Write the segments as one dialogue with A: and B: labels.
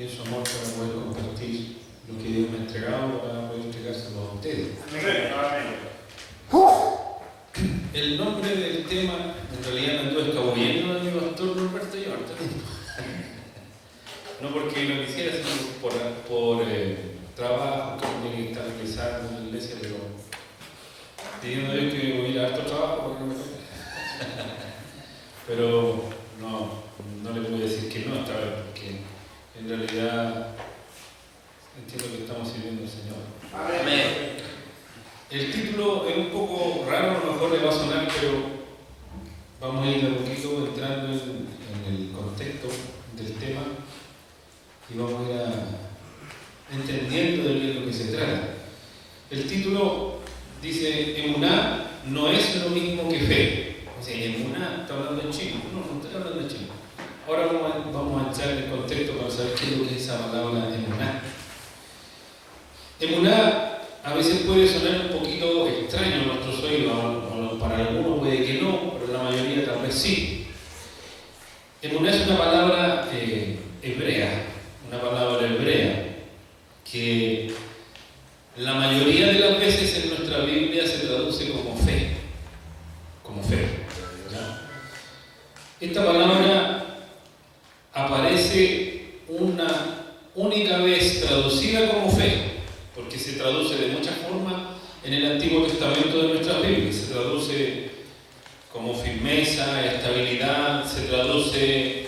A: y en su amor para poder compartir lo que Dios me ha entregado para poder entregárselo a ustedes. El nombre del tema, en realidad me ando escabullendo de mi pastor Roberto Yorta. No porque lo quisiera, sino por trabajo que tiene que estar realizando en la iglesia, pero pidiendo a Dios que me hubiera harto trabajo porque no me toca. Pero no le voy a decir que no esta vez, porque en realidad entiendo que estamos sirviendo al Señor.
B: Amén.
A: El título es un poco raro, a lo mejor le va a sonar, pero vamos a ir a poquito entrando en el contexto del tema y vamos a ir entendiendo de qué es lo que se trata. El título dice: Emuná no es lo mismo que fe. O sea, Emuná está hablando en chino. No está hablando en chino. Ahora vamos a echar el contexto para saber qué es lo que es esa palabra Emuná. Emuná a veces puede sonar un poquito extraño a nuestros oídos, para algunos puede que no, pero la mayoría tal vez sí. Emuná es una palabra hebrea, que la mayoría de las veces en nuestra Biblia se traduce como fe. ¿Ya? Esta palabra aparece una única vez traducida como fe, porque se traduce de muchas formas en el Antiguo Testamento de nuestras Biblias. Se traduce como firmeza, estabilidad, se traduce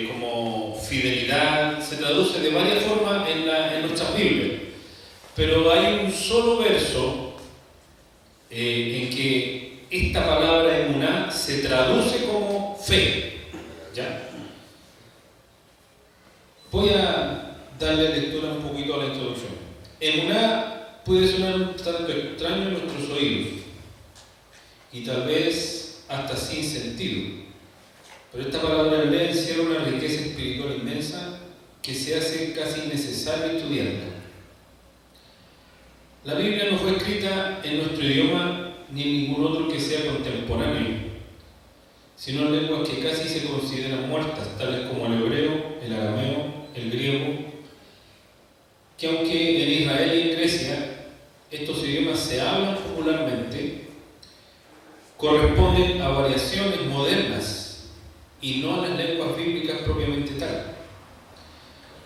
A: como fidelidad, se traduce de varias formas en nuestras Biblias. Pero hay un solo verso en que esta palabra emuná se traduce como fe. ¿Ya? Voy a darle lectura un poquito a la introducción. Emuná puede sonar un tanto extraño en nuestros oídos y tal vez hasta sin sentido, pero esta palabra hebrea encierra una riqueza espiritual inmensa que se hace casi necesario estudiarla. La Biblia no fue escrita en nuestro idioma ni en ningún otro que sea contemporáneo, sino en lenguas que casi se consideran muertas, tales como el hebreo, el arameo, el griego, que aunque en Israel y en Grecia estos idiomas se hablan popularmente, corresponden a variaciones modernas y no a las lenguas bíblicas propiamente tal.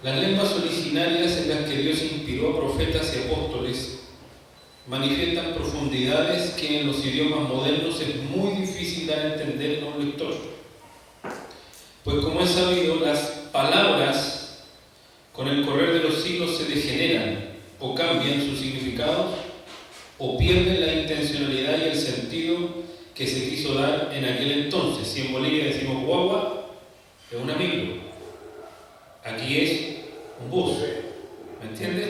A: Las lenguas originarias en las que Dios inspiró a profetas y apóstoles manifiestan profundidades que en los idiomas modernos es muy difícil dar a entender a un lector. Pues como es sabido, las palabras con el correr de los siglos se degeneran o cambian sus significados o pierden la intencionalidad y el sentido que se quiso dar en aquel entonces. Si en Bolivia decimos guagua, es una micro. Aquí es un bus. ¿Me entiendes?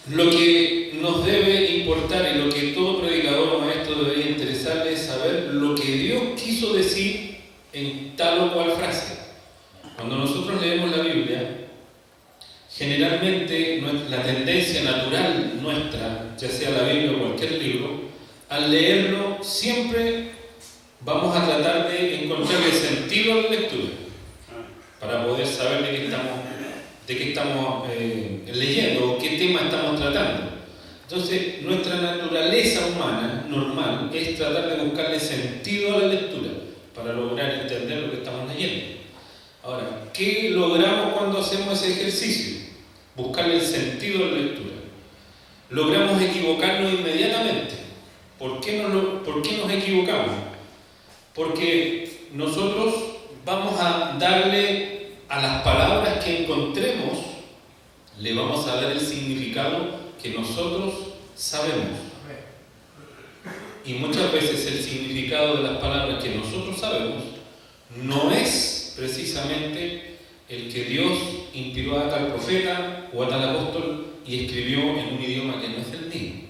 A: Lo que nos debe importar y lo que todo predicador o maestro debería interesarle es saber lo que Dios quiso decir en tal o cual frase. Cuando nosotros leemos la Biblia, generalmente la tendencia natural nuestra, ya sea la Biblia o cualquier libro, al leerlo siempre vamos a tratar de encontrarle sentido a la lectura para poder saber de qué estamos leyendo o qué tema estamos tratando. Entonces, nuestra naturaleza humana normal es tratar de buscarle sentido a la lectura para lograr entender lo que estamos leyendo. Ahora, ¿qué logramos cuando hacemos ese ejercicio? Buscarle el sentido a la lectura. Logramos equivocarnos inmediatamente. ¿Por qué nos equivocamos? Porque nosotros vamos a darle a las palabras que encontremos, le vamos a dar el significado que nosotros sabemos. Y muchas veces el significado de las palabras que nosotros sabemos no es precisamente el que Dios inspiró a tal profeta o a tal apóstol y escribió en un idioma que no es el mismo.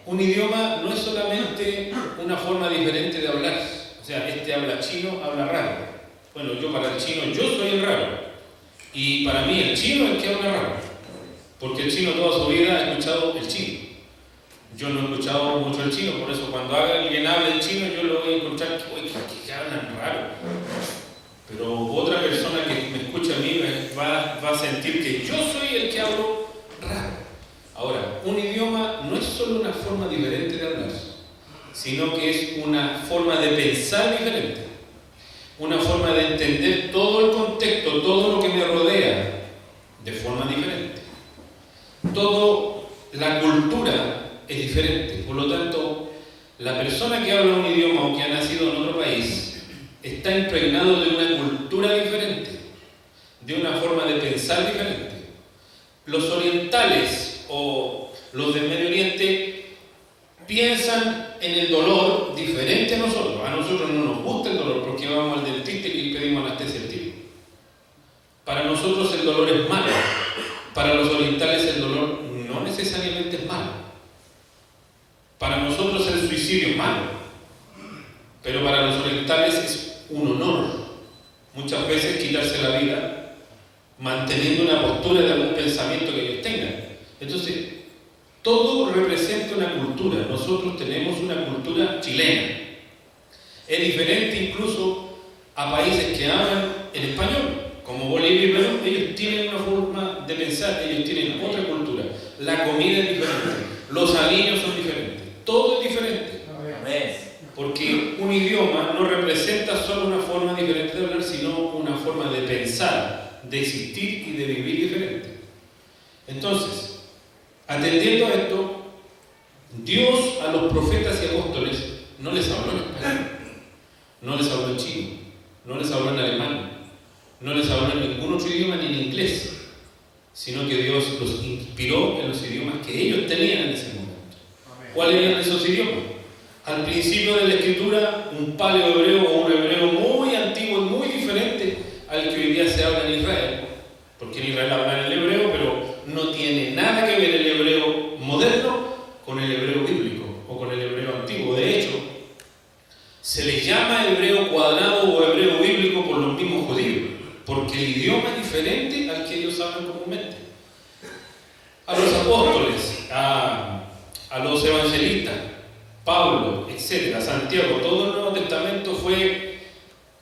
A: Un idioma no es solamente una forma diferente de hablar. O sea, este habla chino, habla raro. Bueno, yo para el chino, yo soy el raro. Y para mí el chino es el que habla raro. Porque el chino toda su vida ha escuchado el chino. Yo no he escuchado mucho el chino, por eso cuando alguien habla el chino yo lo voy a encontrar que hablan raro. sentir que yo soy el que hablo raro. Ahora, un idioma no es solo una forma diferente de hablar, sino que es una forma de pensar diferente, una forma de entender todo el contexto, todo lo que me rodea de forma diferente. Toda la cultura es diferente, por lo tanto, la persona que habla un idioma o que ha nacido en otro país está impregnado de una cultura diferente, de una forma de pensar diferente. Los orientales o los del Medio Oriente piensan en el dolor diferente a nosotros. A nosotros no nos gusta el dolor porque vamos al dentista y pedimos anestesia al tiro. Para nosotros el dolor es malo. Para los orientales el dolor no necesariamente es malo. Para nosotros el suicidio es malo. Pero para los orientales es un honor. Muchas veces quitarse la vida manteniendo una postura de algún pensamiento que ellos tengan. Entonces, todo representa una cultura. Nosotros tenemos una cultura chilena. Es diferente incluso a países que hablan el español, como Bolivia y Perú. Ellos tienen una forma de pensar, ellos tienen otra cultura. La comida es diferente, los aliños son diferentes, todo es diferente. Porque un idioma no representa solo una forma diferente de hablar, sino una forma de pensar, de existir y de vivir diferente. Entonces, atendiendo a esto, Dios a los profetas y apóstoles no les habló en español, no les habló en chino, no les habló en alemán, no les habló en ningún otro idioma ni en inglés, sino que Dios los inspiró en los idiomas que ellos tenían en ese momento. ¿Cuáles eran esos idiomas? Al principio de la escritura, un paleo-hebreo o un hebreo muy antiguo y muy diferente al que hoy día se habla en Israel, porque en Israel hablan el hebreo, pero no tiene nada que ver el hebreo moderno con el hebreo bíblico o con el hebreo antiguo. De hecho, se les llama hebreo cuadrado o hebreo bíblico por los mismos judíos, porque el idioma es diferente al que ellos hablan comúnmente. A los apóstoles, a los evangelistas, Pablo, etc., Santiago, todo el Nuevo Testamento fue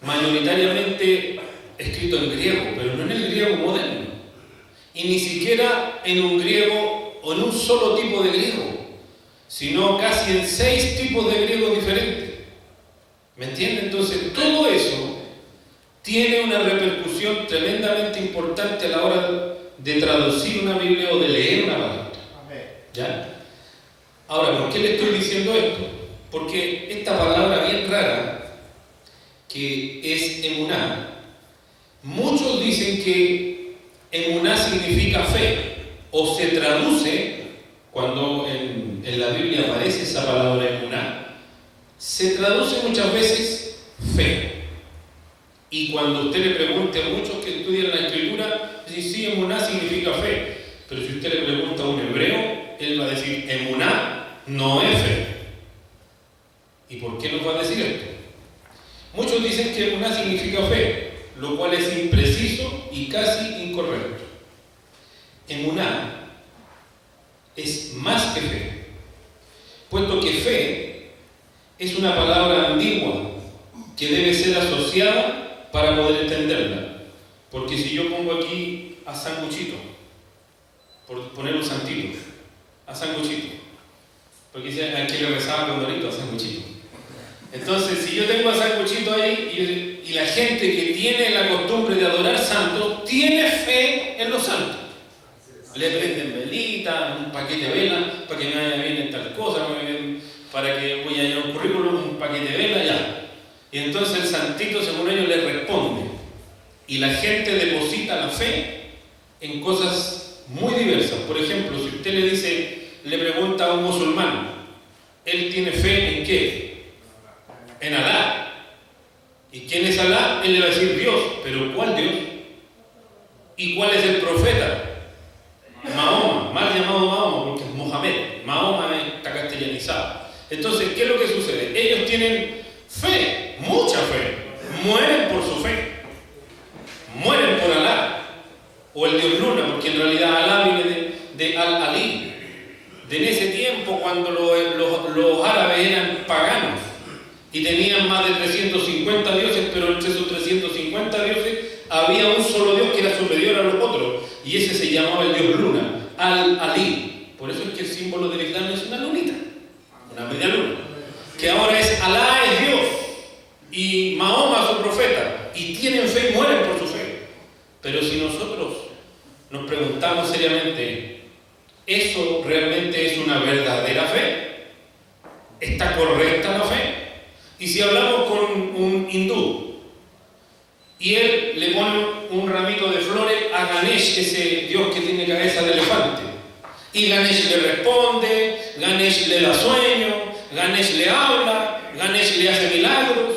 A: mayoritariamente escrito en griego, pero no en el griego moderno, y ni siquiera en un griego o en un solo tipo de griego, sino casi en 6 tipos de griego diferentes. ¿Me entienden? Entonces, todo eso tiene una repercusión tremendamente importante a la hora de traducir una Biblia o de leer una palabra. ¿Ya? Ahora, ¿por qué le estoy diciendo esto? Porque esta palabra bien rara, que es emuná, muchos dicen que emuná significa fe, o se traduce, cuando en la Biblia aparece esa palabra emuná, se traduce muchas veces fe. Y cuando usted le pregunte a muchos que estudian la escritura, dicen sí, emuná significa fe. Pero si usted le pregunta a un hebreo, él va a decir emuná no es fe. ¿Y por qué nos va a decir esto? Muchos dicen que emuná significa fe, lo cual es impreciso y casi incorrecto. Emuná es más que fe, puesto que fe es una palabra ambigua que debe ser asociada para poder entenderla. Porque si yo pongo aquí a sanguchito, por poner un santito, a sanguchito, porque aquí le rezaba con Dorito a sanguchito. Entonces, si yo tengo a sanguchito ahí y la gente que tiene la costumbre de adorar santos, tiene fe en los santos. Le prenden velita, un paquete de vela, para que me vaya bien en tal cosa, para que voy a llevar un currículum, un paquete de vela, ya. Y entonces el santito, según ellos, le responde. Y la gente deposita la fe en cosas muy diversas. Por ejemplo, si usted le pregunta a un musulmán, ¿él tiene fe en qué? En Alá. ¿Y quién es Alá? Él le va a decir Dios. ¿Pero cuál Dios? ¿Y cuál es el profeta? Mahoma, mal llamado Mahoma porque es Mohamed. Mahoma está castellanizado. Entonces, ¿qué es lo que sucede? Ellos tienen fe, mucha fe, mueren por su fe, mueren por Alá o el dios Luna, porque en realidad Alá viene de Al-Ali, de en ese tiempo cuando los árabes eran paganos y tenían más de 350 dioses, pero entre esos 350 dioses había un solo dios que era superior a los otros. y ese se llamaba el dios luna, Al-Ali. Por eso es que el símbolo del Islam es una lunita, una media luna, que ahora es Alá es Dios y Mahoma su profeta, y tienen fe y mueren por su fe. Pero si nosotros nos preguntamos seriamente, ¿eso realmente es una verdadera fe? ¿Está correcta la fe? Y si hablamos con un hindú y él le pone un ramito de flores a Ganesh, ese dios que tiene cabeza de elefante, y Ganesh le responde, Ganesh le da sueño, Ganesh le habla, Ganesh le hace milagros,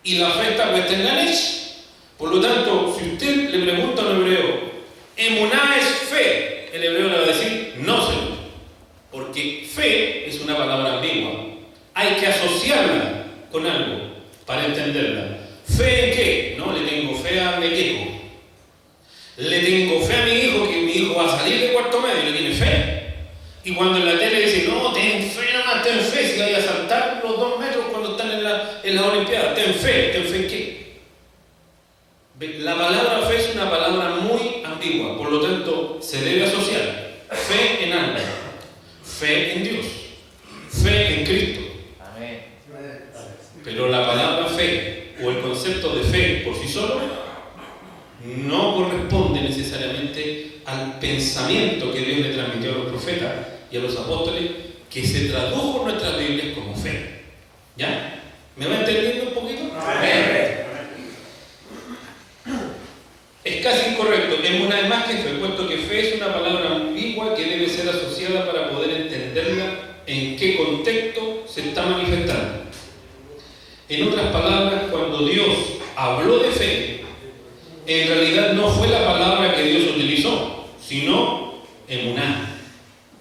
A: y la fe está puesta en Ganesh. Por lo tanto, si usted le pregunta a un hebreo, ¿emuná es fe?, el hebreo le va a decir, no, señor, porque fe es una palabra ambigua. Hay que asociarla con algo para entenderla. ¿Fe en qué? No, le tengo fe a mi hijo. Le tengo fe a mi hijo, que mi hijo va a salir de cuarto medio y le tiene fe. Y cuando en la tele dice, no, ten fe nomás, ten fe, si vaya a saltar los 2 metros cuando están en la Olimpiada, ten fe en qué. La palabra fe es una palabra muy ambigua, por lo tanto se debe asociar fe en algo, fe en Dios, fe en Cristo.
B: Amén.
A: Pero la palabra fe o el concepto de fe por sí solo no corresponde necesariamente al pensamiento que Dios le transmitió a los profetas y a los apóstoles, que se tradujo en nuestras Biblias como fe. ¿Ya? ¿Me va entendiendo un poquito?
B: Amén.
A: Es casi incorrecto, emuná es más que fe, puesto que fe es una palabra ambigua que debe ser asociada para poder entenderla en qué contexto se está manifestando. En otras palabras, cuando Dios habló de fe, en realidad no fue la palabra que Dios utilizó, sino emuná.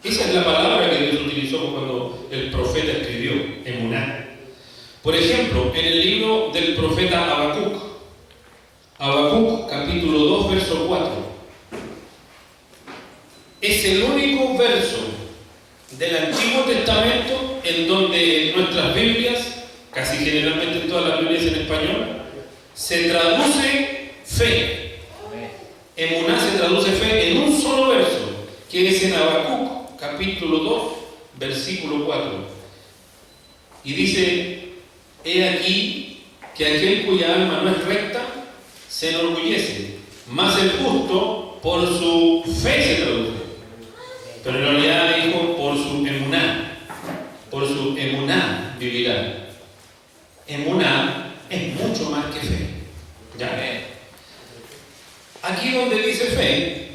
A: Esa es la palabra que Dios utilizó cuando el profeta escribió, emuná. Por ejemplo, en el libro del profeta Habacuc, capítulo 2, verso 4. Es el único verso del Antiguo Testamento en donde en nuestras Biblias, casi generalmente en todas las Biblias en español, se traduce fe. Emuná se traduce fe en un solo verso, que es en Habacuc, capítulo 2, versículo 4. Y dice, he aquí que aquel cuya alma no es recta se enorgullece, mas el justo por su fe se traduce. Pero en realidad dijo por su emuná vivirá. Emuná es mucho más que fe. ¿Ya? Aquí donde dice fe,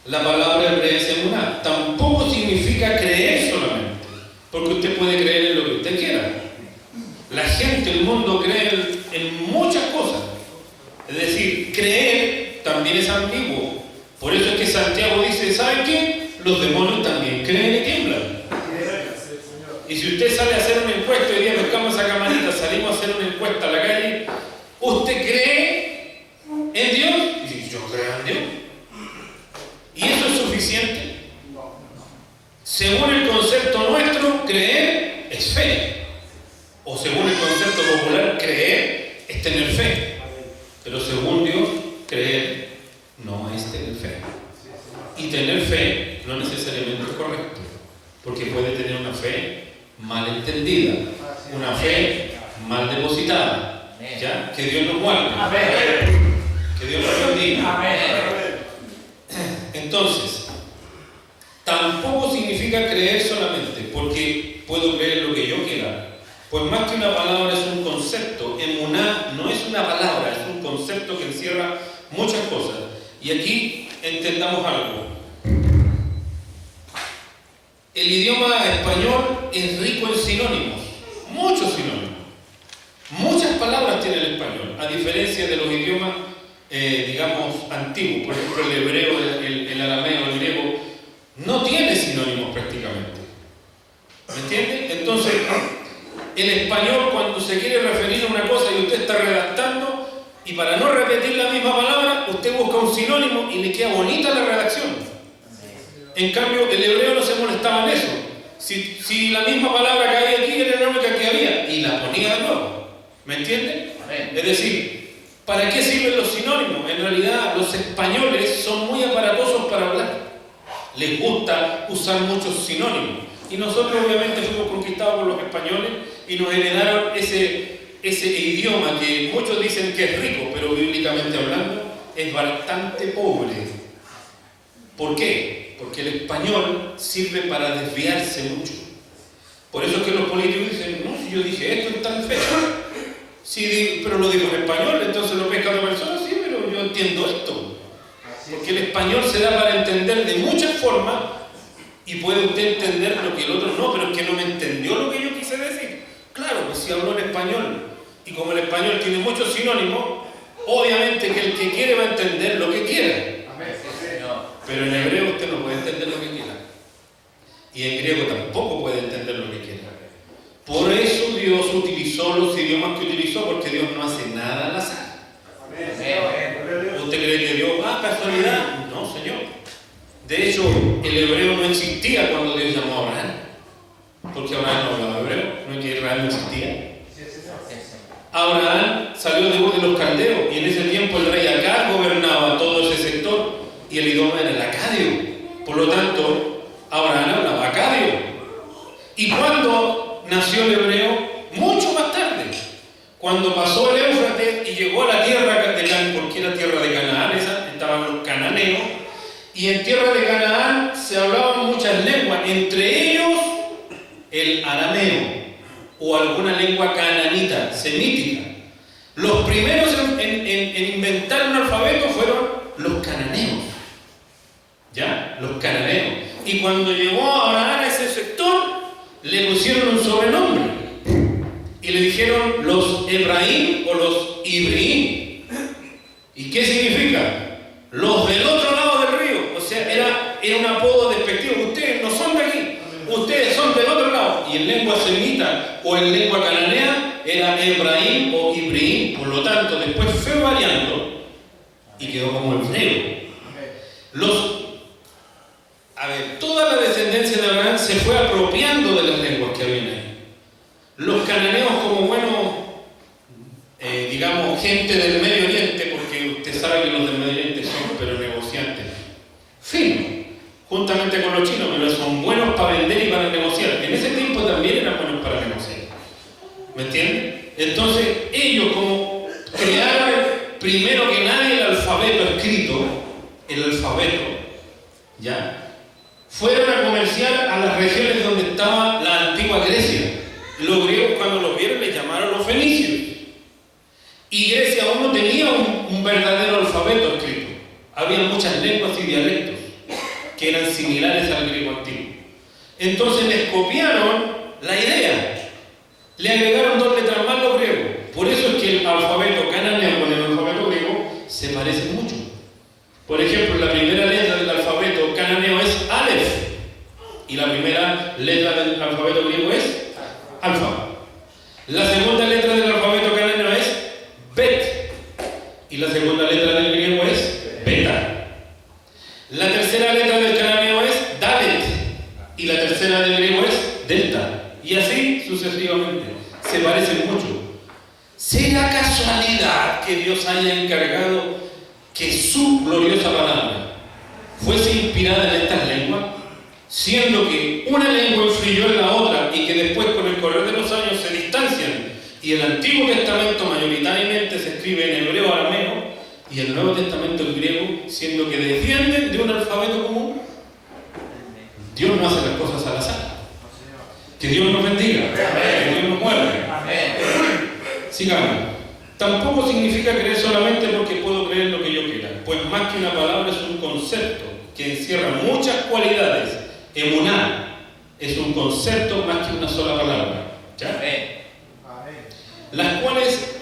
A: la palabra hebrea es emuná. Tampoco significa creer solamente, porque usted puede creer en lo que usted quiera. La gente, el mundo cree en muchas cosas. Es decir, creer también es ambiguo. Por eso es que Santiago dice, ¿saben qué? Los demonios también creen y tiemblan. Y si usted sale a hacer una encuesta, hoy día buscamos esa camarita, salimos a hacer una encuesta a la calle, ¿usted cree en Dios? Y dice, yo creo en Dios. ¿Y eso es suficiente? Según el concepto nuestro, creer es fe. O según el concepto popular, creer es tener fe. Pero según Dios, creer no es tener fe. Y tener fe no necesariamente es correcto, porque puede tener una fe mal entendida, una fe mal depositada. ¿Ya? Que Dios nos guarde. Que Dios nos bendiga. Entonces, tampoco significa creer solamente, porque puedo creer lo que yo quiera. Pues más que una palabra es un concepto. Emuná no es una palabra, es un concepto que encierra muchas cosas. Y aquí entendamos algo. El idioma español es rico en sinónimos, muchos sinónimos. Muchas palabras tiene el español, a diferencia de los idiomas, digamos, antiguos. Por ejemplo, el hebreo, el arameo, el griego, no tiene sinónimos prácticamente. ¿Me entiende? Entonces, el español, cuando se quiere referir a una cosa y usted está redactando, y para no repetir la misma palabra, usted busca un sinónimo y le queda bonita la redacción. En cambio, el hebreo no se molestaba en eso. Si la misma palabra que había aquí era la única que había, y la ponía de nuevo. ¿Me entiende? Es decir, ¿Para qué sirven los sinónimos? En realidad los españoles son muy aparatosos para hablar. Les gusta usar muchos sinónimos. Y nosotros obviamente fuimos conquistados por los españoles y nos heredaron ese idioma que muchos dicen que es rico, pero bíblicamente hablando es bastante pobre. ¿Por qué? Porque el español sirve para desviarse mucho. Por eso es que los políticos dicen, no, si yo dije esto en tal fecha. Sí, pero lo digo en español, entonces lo pesca otra persona, sí, pero yo entiendo esto. Porque el español se da para entender de muchas formas y puede usted entender lo que el otro no, pero es que no me entendió lo que yo quise decir. Claro, pues si habló en español y como el español tiene muchos sinónimos, obviamente que el que quiere va a entender lo que quiera. Pero en hebreo usted no puede entender lo que quiera. Y en griego tampoco puede entender lo que quiera. Por eso Dios utilizó los idiomas que utilizó, porque Dios no hace nada al azar. ¿Usted cree que Dios, casualidad? No, Señor. De hecho, el hebreo no existía cuando Dios llamó a Abraham. Porque Abraham no hablaba hebreo, no es que Israel no existía. Abraham salió de Ur de los Caldeos y en ese tiempo el rey Acab gobernaba todo ese sector y el idioma era el acadio. Por lo tanto, Abraham hablaba acadio. ¿Y cuándo nació el hebreo? Mucho más tarde. Cuando pasó el Éufrates y llegó a la tierra de Canaán, porque era tierra de Canaán, estaban los cananeos, y en tierra de Canaán se hablaban muchas lenguas, entre ellos el arameo o alguna lengua cananita, semítica. Los primeros en inventar un alfabeto fueron los cananeos. ¿Ya? Los cananeos. Y cuando llegó Abraham a ese sector, le pusieron un sobrenombre. Y le dijeron los Ebrahim o los Ibrahim. ¿Y qué significa? Los del otro lado del río. O sea, era un apodo despectivo. Ustedes no son de aquí. Ustedes son del otro lado. Y en lengua semita o en lengua cananea era Ebrahim o Ibrahim. Por lo tanto, después fue variando y quedó como hebreo. Toda la descendencia de Abraham se fue apropiando de las lenguas que habían ahí. Los cananeos como buenos, digamos, gente del Medio Oriente, porque usted sabe que los del Medio Oriente son pero negociantes finos, juntamente con los chinos, pero son buenos para vender y para negociar. En ese tiempo también eran buenos para negociar. ¿Me entienden? Entonces ellos como crearon primero que nadie el alfabeto escrito, ¿ya? Fueron a comerciar a las regiones donde estaba la antigua Grecia. Los griegos cuando los vieron les llamaron los fenicios. Y Grecia aún no tenía un verdadero alfabeto escrito. Había muchas lenguas y dialectos que eran similares al griego antiguo. Entonces les copiaron la idea. Le agregaron 2 letras más los griegos. Por eso es que el alfabeto cananeo con el alfabeto griego se parecen mucho. Por ejemplo, la primera letra del alfabeto cananeo es Aleph y la primera letra del alfabeto griego es Alfa. La segunda letra del alfabeto cananeo es Bet y la segunda letra del griego es Beta. La tercera letra del cananeo es Dalet y la tercera del griego es Delta. Y así sucesivamente. Se parecen mucho. ¿Será casualidad que Dios haya encargado que su gloriosa palabra fuese inspirada en estas lenguas, siendo que una lengua influyó en la otra y que después con el correr de los años se distancian y el Antiguo Testamento mayoritariamente se escribe en hebreo arameo y el Nuevo Testamento en griego, siendo que descienden de un alfabeto común? Dios no hace las cosas al azar. Que Dios nos bendiga, que Dios nos mueva. Sigamos. Tampoco significa creer solamente porque puedo creer lo que yo quiera, pues más que una palabra es un concepto que encierra muchas cualidades. Emuná es un concepto más que una sola palabra. ¿Ya? Las cuales,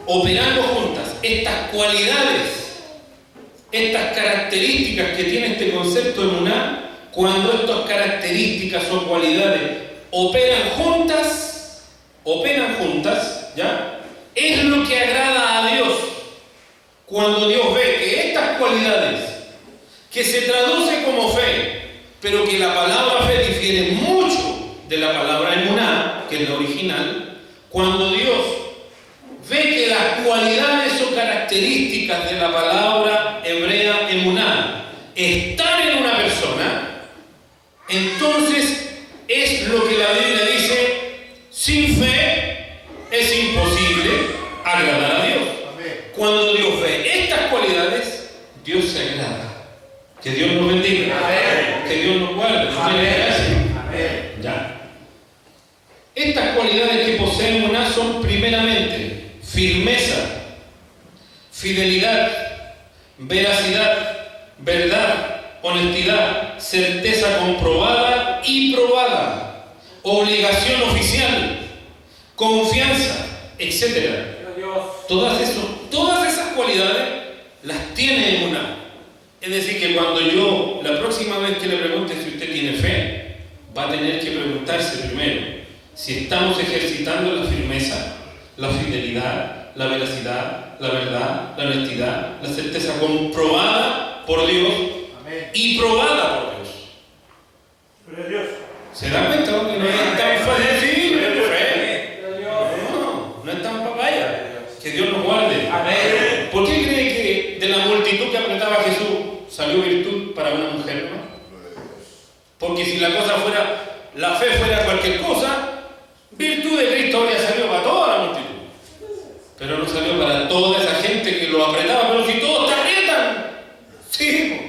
A: operando juntas, estas cualidades, estas características que tiene este concepto emuná, cuando estas características o cualidades operan juntas, ¿ya? Es lo que agrada a Dios. Cuando Dios ve que estas cualidades, que se traduce como fe, pero que la palabra fe difiere mucho de la palabra emuná, que es la original, cuando Dios ve que las cualidades o características de la palabra hebrea emuná están en una persona, entonces es lo que la Biblia dice: sin fe es imposible agradar a Dios. Cuando Dios ve estas cualidades, Dios se agrada. Que Dios nos bendiga. Amén. Que Dios nos guarde. Amén. Ya. Estas cualidades que posee emuná son primeramente firmeza, fidelidad, veracidad, verdad, honestidad, certeza comprobada y probada, obligación oficial, confianza, etc. Todas esas cualidades las tiene emuná. Es decir, que cuando yo, la próxima vez que le pregunte si usted tiene fe, va a tener que preguntarse primero si estamos ejercitando la firmeza, la fidelidad, la veracidad, la verdad, la honestidad, la certeza comprobada por Dios. Amén. Y probada por Dios. ¿Se dan cuenta que no es tan fácil? No es tan papaya. Que Dios nos guarde. Amén. ¿Por qué cree que de la multitud que apretaba a Jesús salió virtud para una mujer, no? Porque si la cosa fuera, la fe fuera cualquier cosa, virtud de Cristo habría salido para toda la multitud. Pero no salió para toda esa gente que lo apretaba. Pero si todos te aprietan, sí,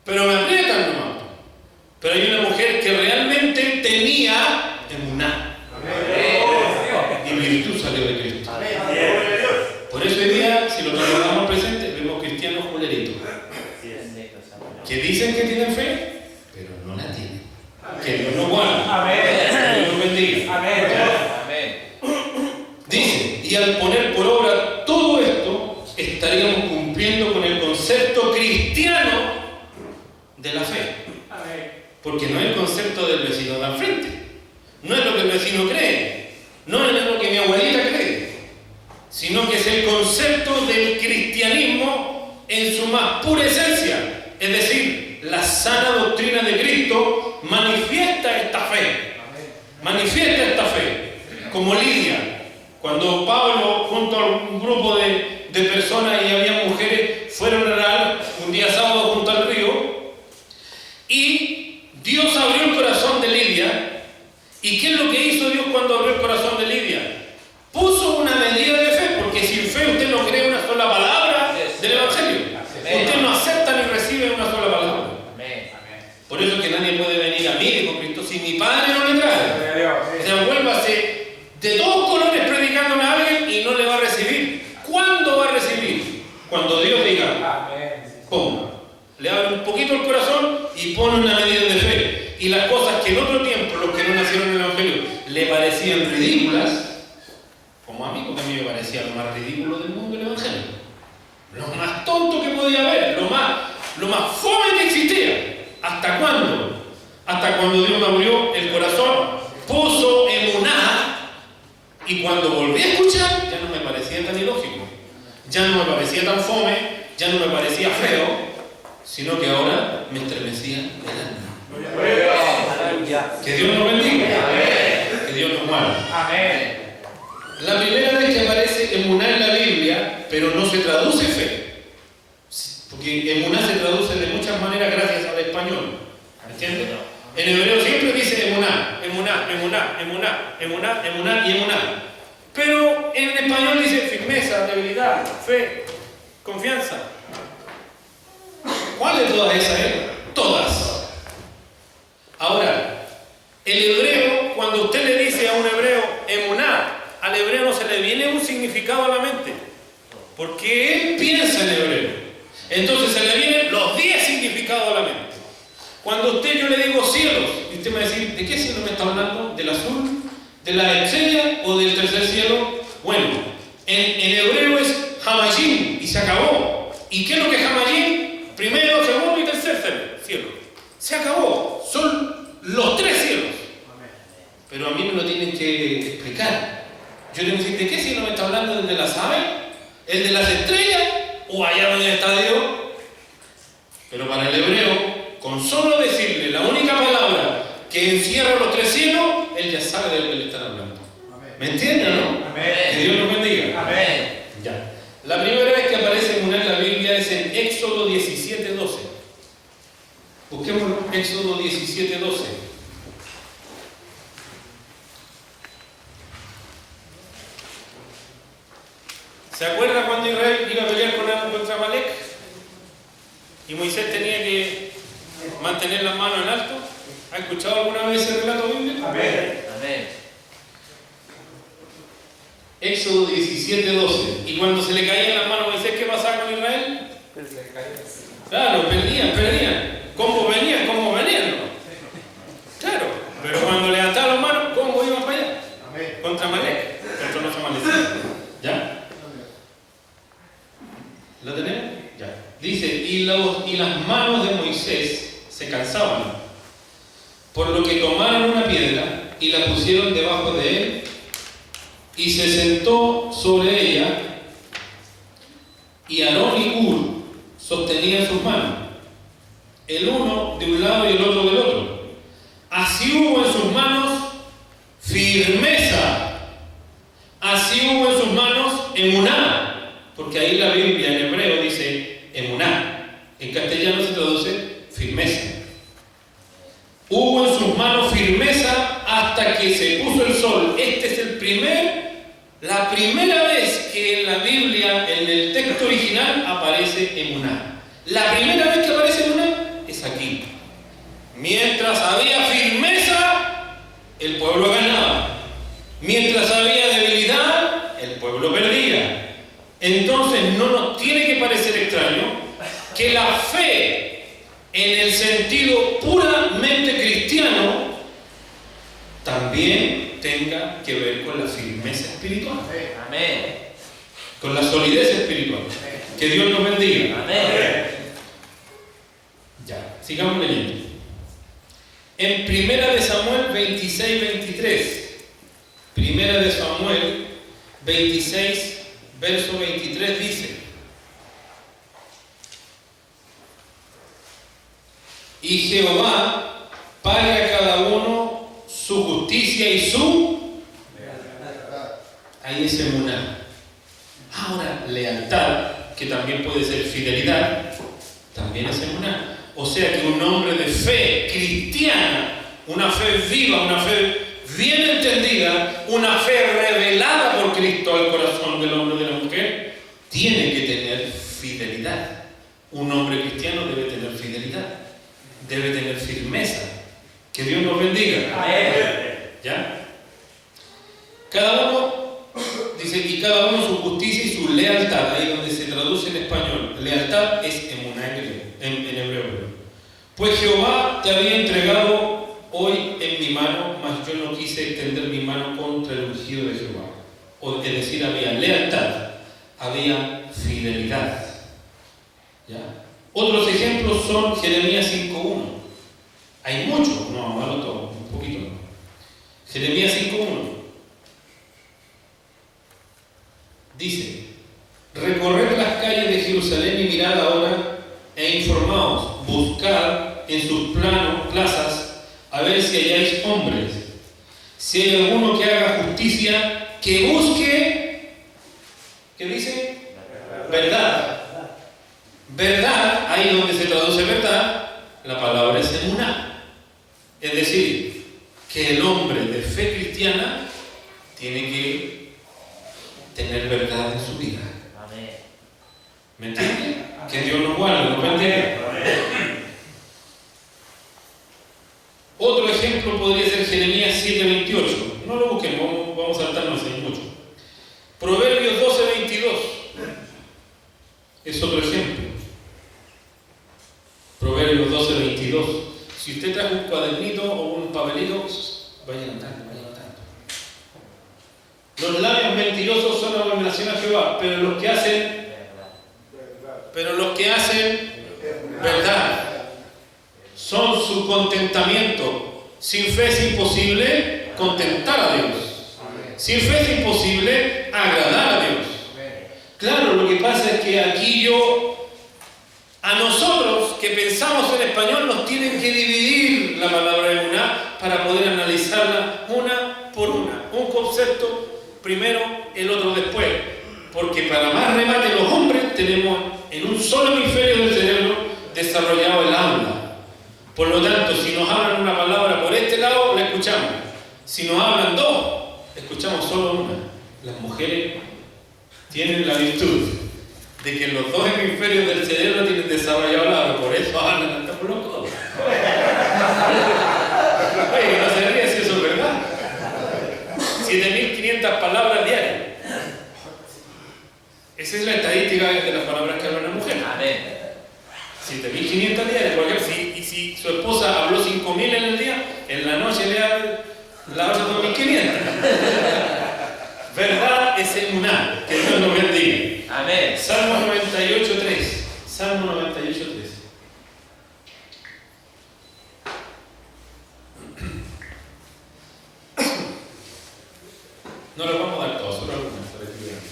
A: pero me aprietan nomás. Pero hay una mujer que realmente tenía emuná. Y virtud salió de Cristo. Por eso hoy día, si lo trasladamos al presente, vemos cristianos culeritos que dicen que tienen fe, pero no la tienen. Que Dios nos guarde. Que Dios nos bendiga. Dice, y al poner por obra todo esto, estaríamos cumpliendo con el concepto cristiano de la fe. Porque no es el concepto del vecino de al frente, no es lo que el vecino cree, no es lo que mi abuelita cree, sino que es el concepto del cristianismo en su más pura esencia. Es decir, la sana doctrina de Cristo manifiesta esta fe. Manifiesta esta fe. Como Lidia, cuando Pablo, junto a un grupo de personas y había mujeres, fueron a orar un día sábado junto al río, y Dios abrió el corazón de Lidia. ¿Y qué es lo que hizo Dios cuando abrió el corazón de Lidia? Puso una medida de fe, porque sin fe usted no cree una sola palabra del Evangelio. Usted no acepta ni recibe una sola palabra. Por eso es que nadie puede venir a mí, dijo Cristo, si mi Padre no le trae. O sea, vuélvase de todos colores predicándole a alguien y no le va a recibir. ¿Cuándo va a recibir? Cuando Dios diga, ponga. Le abre un poquito el corazón y pone una medida de fe. Y las cosas que en otro tiempo, los que no nacieron en el Evangelio, le parecían ridículas, como a mí, porque a mí me parecía lo más ridículo del mundo el Evangelio. Lo más tonto que podía haber, lo más fome que existía. ¿Hasta cuándo? Hasta cuando Dios me abrió el corazón, puso emuná, y cuando volví a escuchar, ya no me parecía tan ilógico, ya no me parecía tan fome, ya no me parecía feo, sino que ahora me estremecía el alma. Que Dios nos bendiga. Que Dios nos guarde. La primera vez que aparece emuná en la Biblia, pero no se traduce fe, porque emuná se traduce de muchas maneras gracias al español. ¿Entiendes? En hebreo siempre dice emuná, emuná, emuná, emuná, emuná, emuná y emuná. Pero en español dice firmeza, debilidad, fe, confianza. ¿Cuáles de todas esas? Todas. Ahora, el hebreo, cuando usted le dice a un hebreo emuná, al hebreo no se le viene un significado a la mente, porque él piensa en hebreo. Entonces se le vienen los 10 significados a la mente. Cuando yo le digo cielos, y usted me va a decir, ¿de qué cielo me está hablando? ¿Del azul? ¿De la estrella o del tercer cielo? Bueno, en hebreo es Hamayim, y se acabó. ¿Y qué es lo que es Hamayim? Primero, segundo y tercer cielo. Se acabó. Son los 3 cielos. Pero a mí me lo tienen que explicar. Yo le voy a decir, ¿de qué cielo me está hablando? ¿El de las aves? ¿El de las estrellas? ¿O allá donde está Dios? Pero para el hebreo, con solo decirle la única palabra que encierra los 3 cielos, él ya sabe de lo que le están hablando. ¿Me entienden, no? Que Dios nos bendiga. en Éxodo 17:12. Busquémoslo, Éxodo 17:12. ¿Se acuerda cuando Israel iba a pelear contra Amalek? Y Moisés tenía que mantener las manos en alto. ¿Ha escuchado alguna vez ese relato bíblico?
B: Amén.
C: Amén.
A: Éxodo 17:12. Y cuando se le caían las manos a Moisés, ¿qué pasaba con Israel? Claro, perdían. ¿Cómo venían? ¿No? Claro, pero cuando levantaban las manos, ¿cómo iban para allá?
B: Amén.
A: Contra Amalek, contra los amalecitas. ¿Ya? ¿Lo tenemos? Ya. Dice, y las manos de Moisés se cansaban, por lo que tomaron una piedra y la pusieron debajo de él, y se sentó sobre ella, y Aarón y Hur sostenían sus manos, el uno de un lado y el otro del otro. Así hubo en sus manos firmeza, así hubo en sus manos emuná, porque ahí la Biblia en hebreo dice emuná, en castellano se traduce firmeza. Hubo en sus manos firmeza hasta que se puso el sol. Este es la primera vez que en la Biblia, en el texto original, aparece emuná. La primera vez que aparece emuná es aquí. Mientras había firmeza, el pueblo ganaba. Mientras había debilidad, el pueblo perdía. Entonces no nos tiene que parecer extraño que la fe, en el sentido puramente cristiano, también tenga que ver con la firmeza espiritual.
C: Amén.
A: Con la solidez espiritual. Que Dios nos bendiga.
C: Amén.
A: Ya, sigamos leyendo. En 1 de Samuel 26:23. 1 de Samuel 26, verso 23 dice: y Jehová pague a cada uno su justicia y su lealtad. Ahí es emuná. Ahora, lealtad, que también puede ser fidelidad, también es emuná. O sea que un hombre de fe cristiana, una fe viva, una fe bien entendida, una fe revelada por Cristo al corazón del hombre y de la mujer, tiene que tener fidelidad. Un hombre cristiano debe tener fidelidad, debe tener firmeza. Que Dios nos bendiga.
C: Amén.
A: ¿Ya? Cada uno, dice, y cada uno su justicia y su lealtad, ahí donde se traduce en español. Lealtad es emuná en hebreo. Pues Jehová te había entregado hoy en mi mano, mas yo no quise extender mi mano contra el ungido de Jehová. Es decir, había lealtad, había fidelidad. ¿Ya? Otros ejemplos son Jeremías 5:1. Hay muchos, no, malo todo, un poquito. Jeremías 5:1 dice: recorred las calles de Jerusalén y mirad ahora e informaos, buscad en sus plazas a ver si halláis hombres, si hay alguno que haga justicia, que busque, ¿qué dice? Verdad. Verdad, ahí donde se traduce verdad, la palabra es emuná. Es decir, que el hombre de fe cristiana tiene que tener verdad en su vida.
C: Amén.
A: ¿Me entiende? Que Dios nos guarde, nos bendiga. Otro ejemplo podría ser Jeremías 7:28. No lo busquen, vamos a saltarnos ahí mucho. Proverbios 12:22 es otro ejemplo. Proverbios 12:22. Si usted trae un cuadernito o un papelito, vaya anotando. Los labios mentirosos son abominación a Jehová, pero los que hacen verdad son su contentamiento. Sin fe es imposible contentar a Dios. Sin fe es imposible agradar a Dios. Claro, lo que pasa es que aquí a nosotros que pensamos en español nos tienen que dividir la palabra emuná para poder analizarla una por una. Un concepto primero, el otro después. Porque para más remate los hombres tenemos en un un solo hemisferio del cerebro desarrollado el habla. Por lo tanto, si nos hablan una palabra por este lado, la escuchamos. Si nos hablan dos, escuchamos solo una. Las mujeres tienen la virtud de que los dos hemisferios del cerebro tienen desarrollado el habla, por eso hablan hasta por los codos. Oye, no se ríe si eso es verdad. 7.500 palabras diarias. Esa es la estadística de las palabras que habla una mujer. 7.500 diarias. Y si su esposa habló 5.000 en el día, en la noche le habla la otra 2.500. Verdad es emuná. Que Dios nos bendiga.
B: Amén.
A: Salmo 98.3. Salmo 98.3. No lo vamos a dar todos, solo algunos para que vean.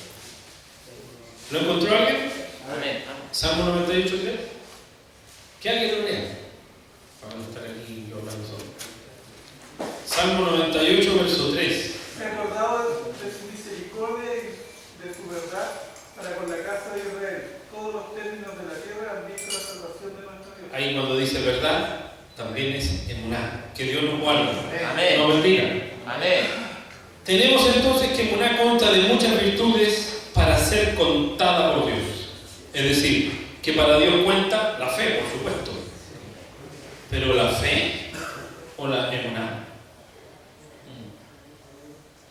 A: ¿Lo encontró alguien?
B: Amén.
A: Salmo 98.3. Que alguien lo lea. Para no estar aquí hablando solo. Salmo 98, verso 3.
C: Me he acordado de su misericordia y de su verdad para con la casa de Israel. Todos los términos de la tierra han visto la salvación de nuestro Dios.
A: Ahí cuando dice verdad, también es emuná. Que Dios nos guarde.
B: Amén.
A: Nos bendiga.
B: Amén.
A: Tenemos entonces que emuná consta de muchas virtudes para ser contada por Dios. Es decir, que para Dios cuenta la fe, por supuesto. Pero la fe o la emuná.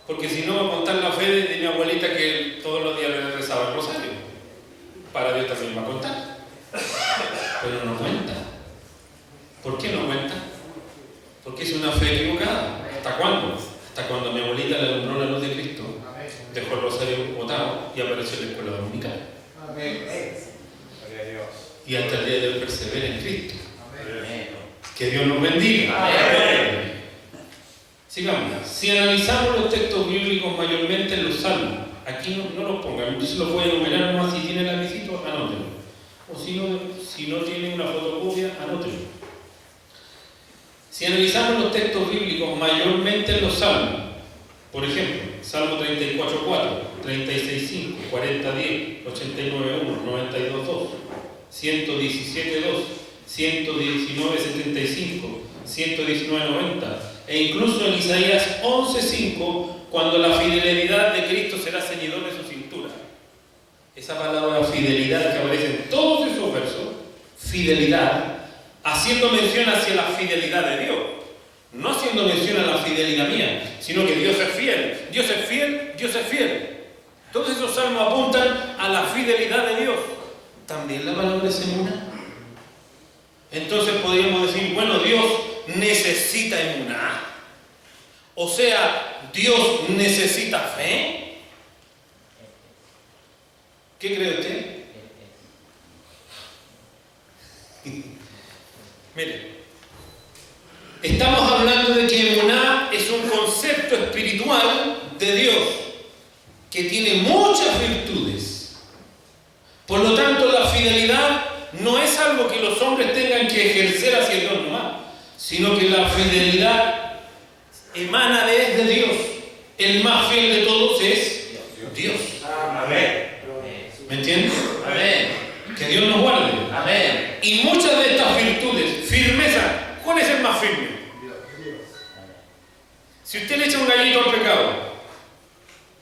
A: Porque si no va a contar la fe de mi abuelita que todos los días le rezaba el rosario. Para Dios también va a contar. Pero no cuenta. ¿Por qué no cuenta? Porque es una fe equivocada. ¿Hasta cuándo? Hasta cuando mi abuelita le alumbró la luz de Cristo, dejó el rosario botado y apareció en la escuela dominical. Y hasta el día de hoy persevera en Cristo. Que Dios nos bendiga.
B: Amén.
A: Sigamos. Si analizamos los textos bíblicos mayormente en los salmos, aquí no los pongan, yo se los voy a enumerar nomás. Si tiene lapicito, anótenlo. O si no tiene una fotocopia, anótenlo. Si analizamos los textos bíblicos mayormente en los salmos, por ejemplo, Salmo 34.4, 36.5, 40.10, 89.1, 92.2, 117.2, 119.75, 119.90 e incluso en Isaías 11.5, cuando la fidelidad de Cristo será ceñidor de su cintura. Esa palabra fidelidad que aparece en todos esos versos, fidelidad, haciendo mención hacia la fidelidad de Dios, no haciendo mención a la fidelidad mía, sino que Dios es fiel, Dios es fiel, Dios es fiel. Todos esos salmos apuntan a la fidelidad de Dios. También la palabra es emuná. Entonces podríamos decir, bueno, Dios necesita emuná. O sea, Dios necesita fe. ¿Qué cree usted? Mire, estamos hablando de que emuná es un concepto espiritual de Dios que tiene muchas virtudes. Por lo tanto, la fidelidad no es algo que los hombres tengan que ejercer hacia Dios nomás, sino que la fidelidad emana de Dios. El más fiel de todos es Dios.
B: Amén.
A: ¿Me entiendes?
B: Amén.
A: Que Dios nos guarde.
B: Amén.
A: Y muchas de estas virtudes, firmeza, ¿cuál es el más firme? Si usted le echa un gallito al pecado,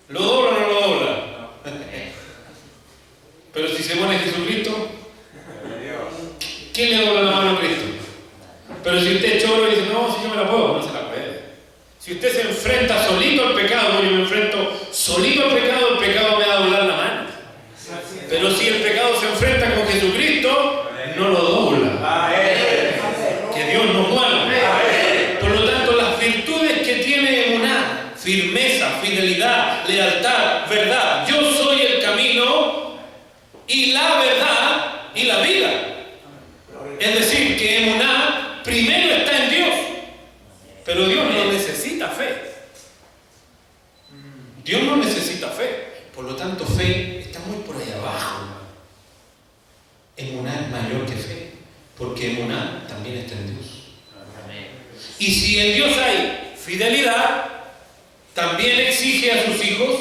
A: ¿lo dobla o no lo dobla? Pero si se pone Jesucristo, ¿quién le dobla la mano a Cristo? Pero si usted es choro y dice, no, si yo me la puedo, no se la puede. Si usted se enfrenta solito al pecado, yo me enfrento solito al pecado, el pecado me va a doblar la mano. Pero si el pecado se enfrenta con Jesucristo, no lo dobla. Que Dios nos guarde. Por lo tanto, las virtudes que tiene emuná, firmeza, fidelidad, lealtad, verdad. Yo soy el camino y la verdad y la vida. Es decir, que emuná primero está en Dios. Pero Dios no necesita fe. Dios no necesita fe. Por lo tanto, fe está muy por ahí abajo. Emuná es mayor que fe, porque emuná también está en Dios. Y si en Dios hay fidelidad, también exige a sus hijos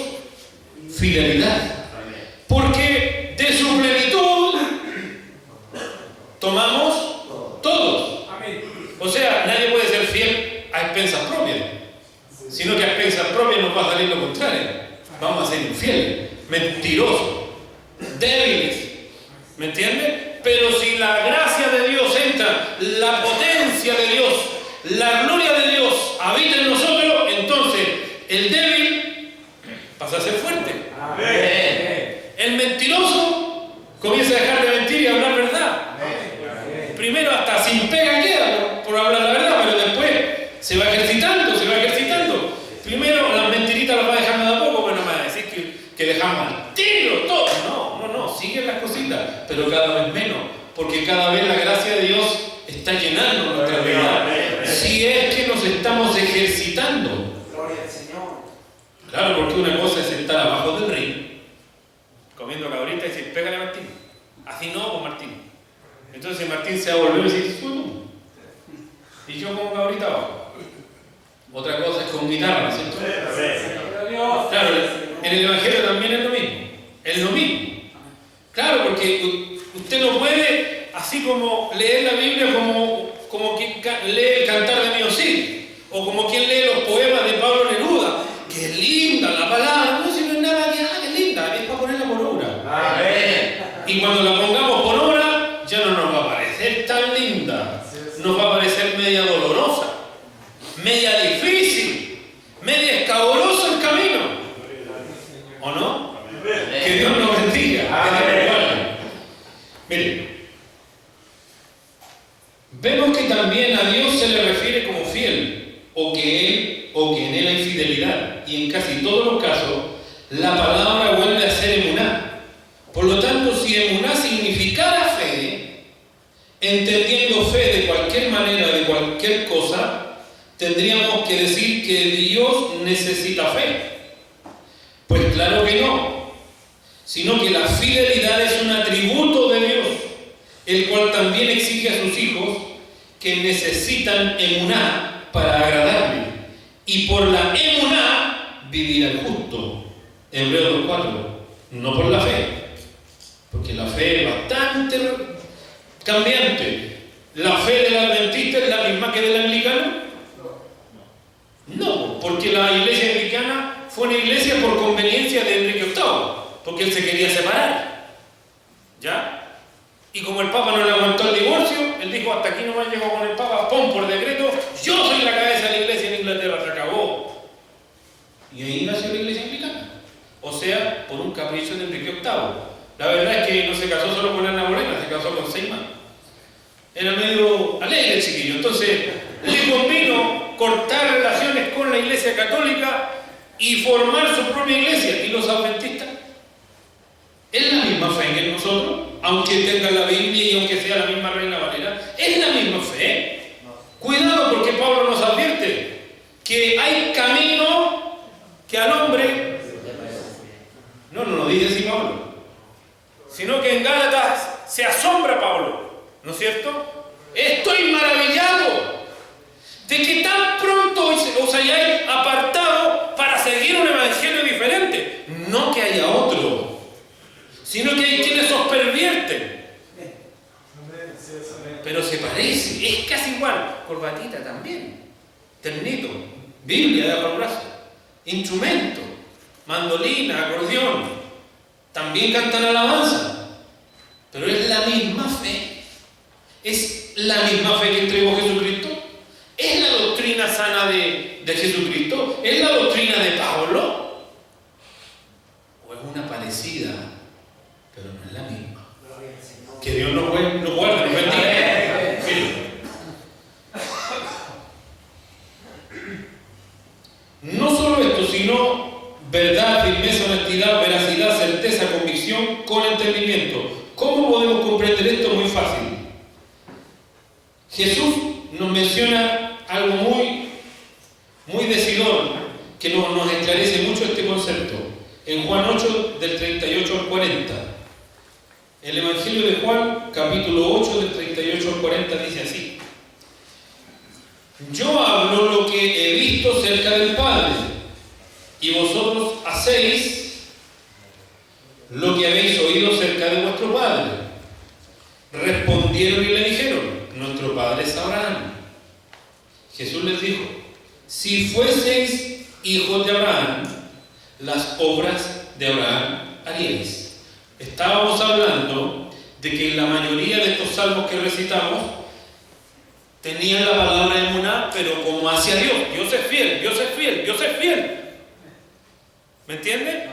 A: fidelidad. Porque de su plenitud ser infieles, mentirosos, débiles. ¿Me entiende? Pero si la gracia de Dios entra, la potencia de Dios, la gloria de Dios habita en nosotros, entonces el débil pasa a ser fuerte. El mentiroso comienza a dejar de mentir y a hablar verdad. Primero hasta sin pega queda por hablar la verdad, pero después se va ejercitando, se va ejercitando. Primero las mentiritas las va dejando de a poco, pero no me va a decir que dejamos al tiro todo. No, siguen las cositas, pero cada vez menos, porque cada vez la gracia de Dios está llenando nuestra vida. Si es que nos estamos ejercitando.
B: Gloria al Señor.
A: Claro, porque una cosa es estar abajo del ring, comiendo cabrita y decir, pégale a Martín. Así no, pues Martín. Entonces Martín se va a volver y dice, tú. Y yo como cabrita abajo. Otra cosa es con guitarra, ¿no es cierto? Claro, en el Evangelio también es lo mismo. Es lo mismo. Claro, porque usted no puede, así como leer la Biblia como quien lee el Cantar de Miocid, o como quien lee los poemas de Pablo Neruda. ¡Qué linda la palabra! No, si no es nada que, qué linda, es para ponerla por obra.
B: Amén.
A: Y cuando la pongamos por obra, ya no nos va a parecer tan linda. Nos va a parecer media dolorosa, media difícil, media escabroso el camino. ¿O no? Que Dios nos bendiga. Miren, vemos que también a Dios se le refiere como fiel, o que en Él hay fidelidad. Y en casi todos los casos, la palabra vuelve a ser emuná. Por lo tanto, si emuná significara fe, entendiendo fe de cualquier manera, de cualquier cosa, tendríamos que decir que Dios necesita fe. Pues claro que no, sino que la fidelidad es un atributo de Dios, el cual también exige a sus hijos que necesitan emuná para agradarle, y por la emuná vivir al justo. Hebreos 4, no por la fe, porque la fe es bastante cambiante. ¿La fe del adventista es la misma que del anglicano? No, porque la iglesia anglicana fue una iglesia por conveniencia de Enrique VIII, porque él se quería separar. ¿Ya? Y como el Papa no le aguantó el divorcio, él dijo, hasta aquí nomás llegó con el Papa, ¡pum! Por decreto, yo soy la cabeza de la iglesia en Inglaterra, se acabó. Y ahí nació la iglesia anglicana. O sea, por un capricho de Enrique VIII. La verdad es que no se casó solo con Ana Morena, se casó con 6 más. Era medio alegre el chiquillo. Entonces, le convino cortar relaciones con la iglesia católica y formar su propia iglesia. ¿Y los adventistas? ¿Es la misma fe que nosotros? Aunque tenga la Biblia y aunque sea la misma Reina Valera, ¿es la misma fe? Cuidado, porque Pablo nos advierte que hay camino que al hombre... No lo dice así Pablo, sino que en Gálatas se asombra Pablo, ¿no es cierto? Estoy maravillado de que tan pronto os hayáis apartado para seguir un evangelio diferente. No que haya otro, sino que hay quienes os pervierten. Pero se parece, es casi igual. Corbatita también, ternito, Biblia de abajo brazo, instrumento, mandolina, acordeón, también cantan alabanza. Pero es la misma fe. Es la misma fe que entregó Jesucristo. ¿Es la doctrina sana de Jesucristo? ¿Es la doctrina de Pablo? ¿O es una parecida, pero no es la misma? Que Dios nos guarde, nos bendiga. No solo esto, sino verdad, firmeza, honestidad, veracidad, certeza, convicción, con entendimiento. ¿Cómo podemos comprender esto? Muy fácil. Jesús nos menciona algo muy decidor, que nos esclarece mucho este concepto. En Juan 8, del 38 al 40. El Evangelio de Juan, capítulo 8, del 38 al 40, dice así: yo hablo lo que he visto cerca del Padre, y vosotros hacéis lo que habéis oído cerca de vuestro Padre. Respondieron y le dijeron: nuestro Padre es Abraham. Jesús les dijo: si fueseis hijos de Abraham, las obras de Abraham haríais. Estábamos hablando de que en la mayoría de estos salmos que recitamos tenían la palabra emuná, pero como hacia Dios. Dios es fiel, Dios es fiel, Dios es fiel. ¿Me entiende?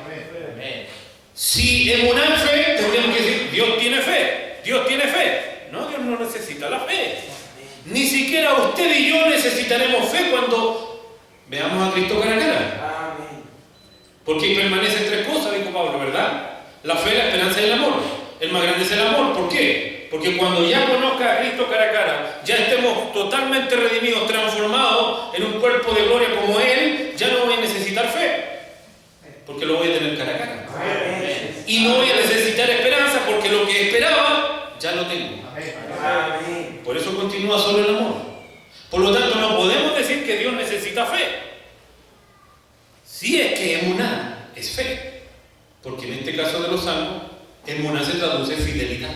B: Amén.
A: Si emuná es fe, tendríamos que decir, Dios tiene fe, Dios tiene fe. No, Dios no necesita la fe. Ni siquiera usted y yo necesitaremos fe cuando veamos a Cristo cara a cara.
B: Amén.
A: Porque permanecen tres cosas, dijo Pablo, ¿verdad? La fe, la esperanza y el amor. El más grande es el amor. ¿Por qué? Porque cuando ya conozca a Cristo cara a cara, ya estemos totalmente redimidos, transformados en un cuerpo de gloria como Él, ya no voy a necesitar fe. Porque lo voy a tener cara a cara.
B: Amén.
A: Y no voy a necesitar esperanza porque lo que esperaba ya lo tengo.
B: Amén.
A: Por eso continúa solo el amor. Por lo tanto, no podemos decir que Dios necesita fe. Si es que emuná es fe. Porque en este caso de los salmos, emuná se traduce fidelidad.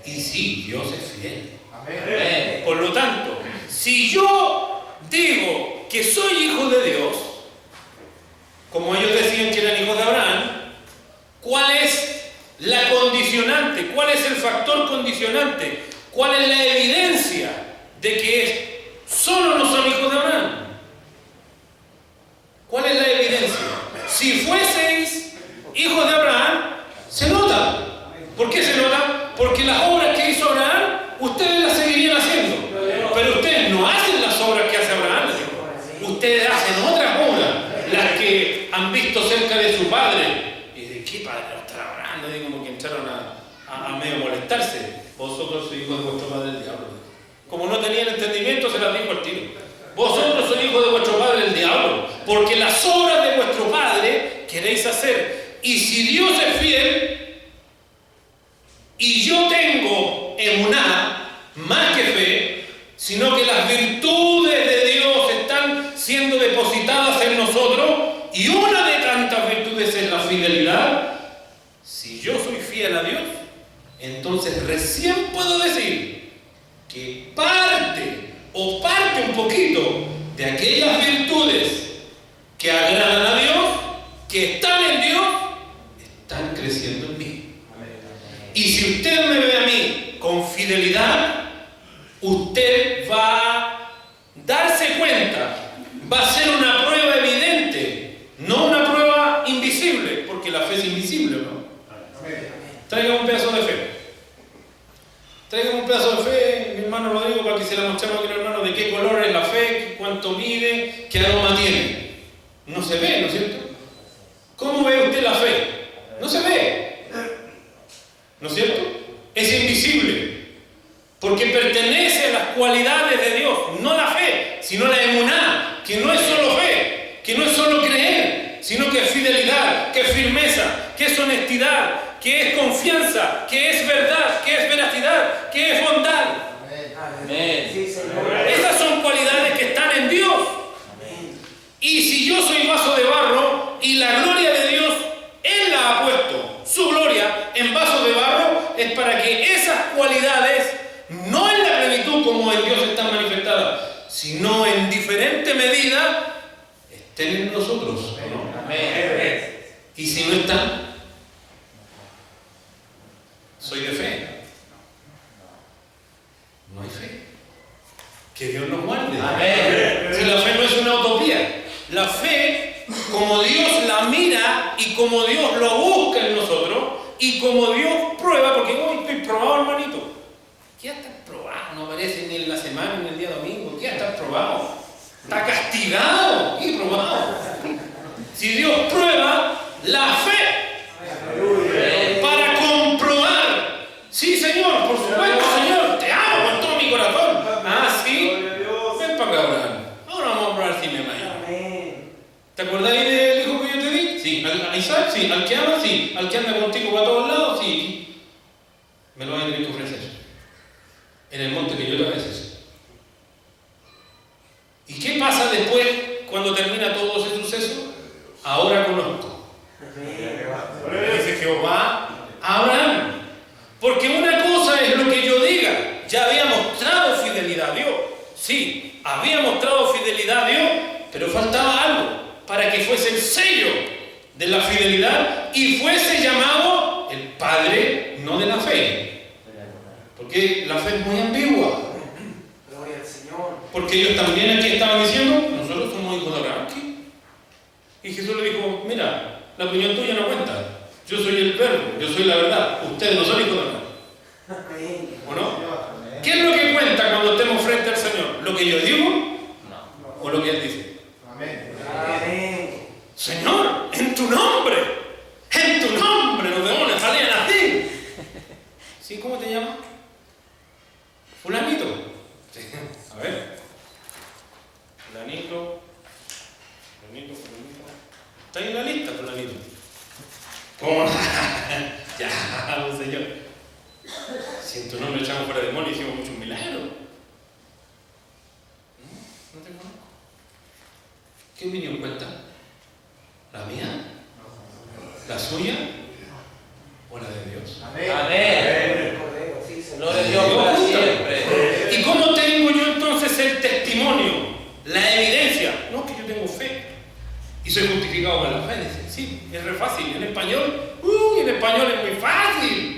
A: Y sí, Dios es fiel.
B: Amén.
A: Por lo tanto, si yo digo que soy hijo de Dios, como ellos decían que eran hijos de Abraham, ¿cuál es la condicionante? ¿Cuál es el factor condicionante? ¿Cuál es la evidencia de que solo no son hijos de Abraham? ¿Cuál es la evidencia? Si fueseis hijos de Abraham, se nota. ¿Por qué se nota? Porque las obras que hizo Abraham, ustedes las seguirían haciendo. Pero ustedes no hacen las obras que hace Abraham. Ustedes hacen otras obras, las que han visto cerca de su padre. ¿Y de qué padre lo está hablando? Y como que entraron a medio molestarse. Vosotros sois hijos de vuestro padre el diablo. Como no tenían entendimiento, se las dijo al tiro. Vosotros sois hijos de vuestro padre el diablo, porque las obras de vuestro padre queréis hacer. Y si Dios es fiel, y yo tengo emuná, más que fe, sino que las virtudes de Dios están siendo depositadas en nosotros, y una de tantas virtudes es la fidelidad. Si yo soy fiel a Dios, entonces recién puedo decir que parte un poquito de aquellas virtudes que agradan a Dios, que están en Dios, están creciendo en mí. Y si usted me ve a mí con fidelidad, usted va a darse cuenta, va a ser una prueba evidente, no una prueba invisible, porque la fe es invisible, ¿no? Traiga un pedazo de fe. Traiga un pedazo de fe, mi hermano Rodrigo, para que se la mostremos aquí, hermano, de qué color es la fe, cuánto mide, qué aroma tiene. No se ve, ¿no es cierto? ¿Cómo ve usted la fe? No se ve. ¿No es cierto? Es invisible. Porque pertenece a las cualidades de Dios, no la fe, sino la emuná, que no es solo fe, que no es solo creer, sino que es fidelidad, que es firmeza, que es honestidad, que es confianza, que es verdad, que es veracidad, que es bondad.
B: Amén. Sí, Señor.
A: Esas son cualidades que están en Dios.
B: Amén.
A: Y si yo soy vaso de barro y la gloria de Dios, Él la ha puesto, su gloria, en vasos de barro, es para que esas cualidades, no en la plenitud como en Dios están manifestadas, sino en diferente medida, estén en nosotros, ¿no?
B: Amén.
A: Y si no están, soy de fe. No hay fe. Que Dios nos guarde.
B: Amén.
A: Si la fe no es una utopía, la fe, como Dios la mira y como Dios lo busca en nosotros y como Dios prueba, porque hoy estoy probado, hermanito. ¿Qué está probado? No aparece ni en la semana ni en el día domingo. ¿Qué está probado? Está castigado y probado. Si Dios prueba la fe para comprobar, sí, Señor, por supuesto, Señor, te amo con todo mi corazón. Ah, sí, ven para acá, Abraham. Ahora vamos a probar si me ama.
B: Amén.
A: ¿Te acordáis del hijo que yo te di? Sí. ¿A Isaac? Sí. ¿Al que ama? Sí. ¿Al que anda contigo para todos lados? Sí. Me lo van a tener que ofrecer en el monte que yo te voy a decir. ¿Y qué pasa después cuando termina todo ese suceso? Ahora conozco. Dice Jehová a Abraham. Porque una cosa es lo que yo diga. Ya había mostrado fidelidad a Dios. Sí, había mostrado fidelidad a Dios, pero faltaba algo para que fuese el sello de la fidelidad y fuese llamado el padre no de la fe. Porque la fe es muy ambigua.
B: Gloria al Señor.
A: Porque ellos también aquí estaban diciendo, nosotros somos hijos de Abraham. Y Jesús le dijo, mira, la opinión tuya no cuenta. Yo soy el verbo, yo soy la verdad. Ustedes no son hijos de Abraham.
B: Amén.
A: ¿O no? ¿Qué es lo que cuenta cuando estemos frente al Señor? ¿Lo que yo digo? ¿O lo que Él dice?
B: Amén.
A: Señor, en tu nombre los demonios salían así. ¿Sí? ¿Cómo te llamas? Fulanito. Sí. A ver. Fulanito. Está ahí en la lista, fulanito. ¿Cómo? Ya, Señor. Si en tu nombre echamos fuera demonios, hicimos muchos milagros. No te conozco. ¿Qué opinión cuenta? ¿La mía? ¿La suya? ¿O la de Dios?
B: Amén.
D: Gloria a Dios para siempre.
A: ¿Y cómo tengo yo entonces el testimonio? La evidencia. No, que yo tengo fe. Y soy justificado con la fe. Dice, sí, es re fácil. En español, en español es muy fácil.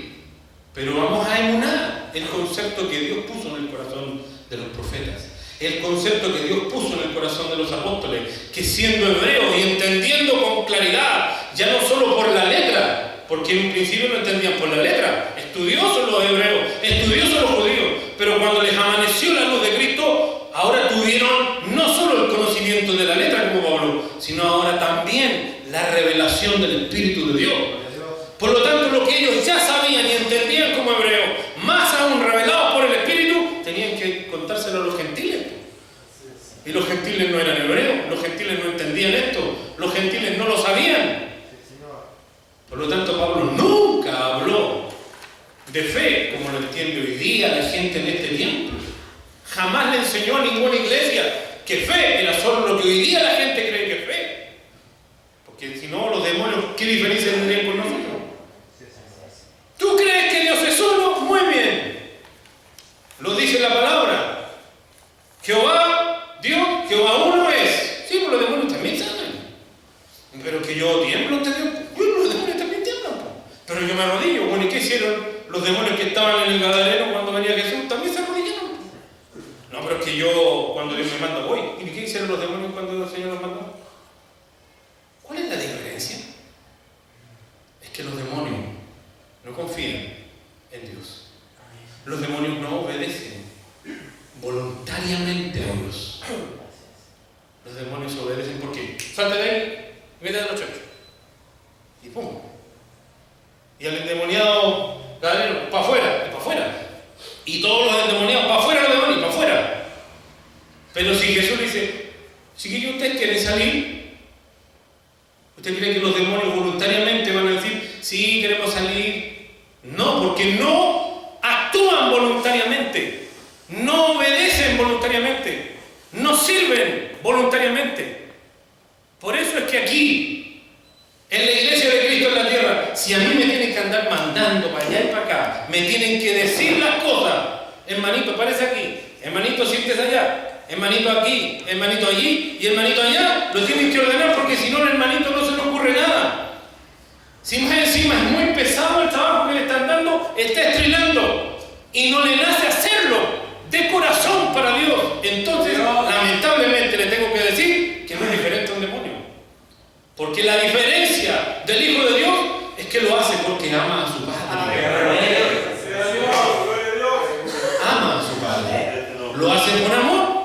A: Pero vamos a emunar el concepto que Dios puso en el corazón de los profetas. El concepto que Dios puso en el corazón de los apóstoles, que siendo hebreos y entendiendo con claridad, ya no solo por la letra, porque en un principio no entendían por la letra, estudiosos los hebreos, estudiosos los judíos, pero cuando les amaneció la luz de Cristo, ahora tuvieron no solo el conocimiento de la letra como Pablo, sino ahora también la revelación del Espíritu de Dios. Por lo tanto, lo que ellos ya sabían y entendían como hebreos, más aún revelados por el Espíritu, tenían que contárselo a los gentiles. Y los gentiles no eran hebreos, los gentiles no entendían esto, los gentiles no lo sabían. Por lo tanto, Pablo nunca habló de fe como lo entiende hoy día la gente en este tiempo. Jamás le enseñó a ninguna iglesia que fe era solo lo que hoy día la gente cree que es fe. Porque si no, los demonios, ¿qué diferencia tendrían con nosotros? ¿Tú crees que Dios es uno? Muy bien. Lo dice la palabra. Jehová, Dios, Jehová uno es. Sí, pues los demonios también saben. Pero que yo tiemblo ante Dios. Los demonios también tiemblan. Pero yo me arrodillo. Bueno, ¿y qué hicieron los demonios que estaban en el Gadareno cuando venía Jesús? También se arrodillaron. No, pero es que yo, cuando Dios me manda, voy. ¿Y qué hicieron los demonios cuando el Señor los mandó? ¿Cuál es la diferencia? Es que los demonios no confían en Dios. Los demonios no obedecen voluntariamente a Dios. Los demonios obedecen porque salte de ahí y vete a los chachos. Y pum. Y al endemoniado Gadareno, para afuera, para afuera. Y todos los endemoniados, para afuera los demonios, para afuera. Pero si Jesús dice, si ustedes quieren salir, ¿usted cree que los demonios voluntariamente van a decir, sí, queremos salir? No, porque no actúan voluntariamente, no obedecen voluntariamente, no sirven voluntariamente. Por eso es que aquí, en la iglesia de Cristo en la tierra, si a mí me tienen que andar mandando para allá y para acá, me tienen que decir las cosas, hermanito, parece aquí, hermanito, siéntese allá, hermanito aquí, hermanito allí y hermanito allá, lo tienen que ordenar porque si no, el hermanito no se le ocurre nada. Si más encima es muy pesado el trabajo que le están dando, está estrenando y no le nace hacerlo de corazón para Dios. Entonces, lamentablemente le tengo que decir que no es diferente a un demonio. Porque la diferencia del Hijo de Dios es que lo hace porque ama a su Padre. Ama a su Padre. Lo hace con amor.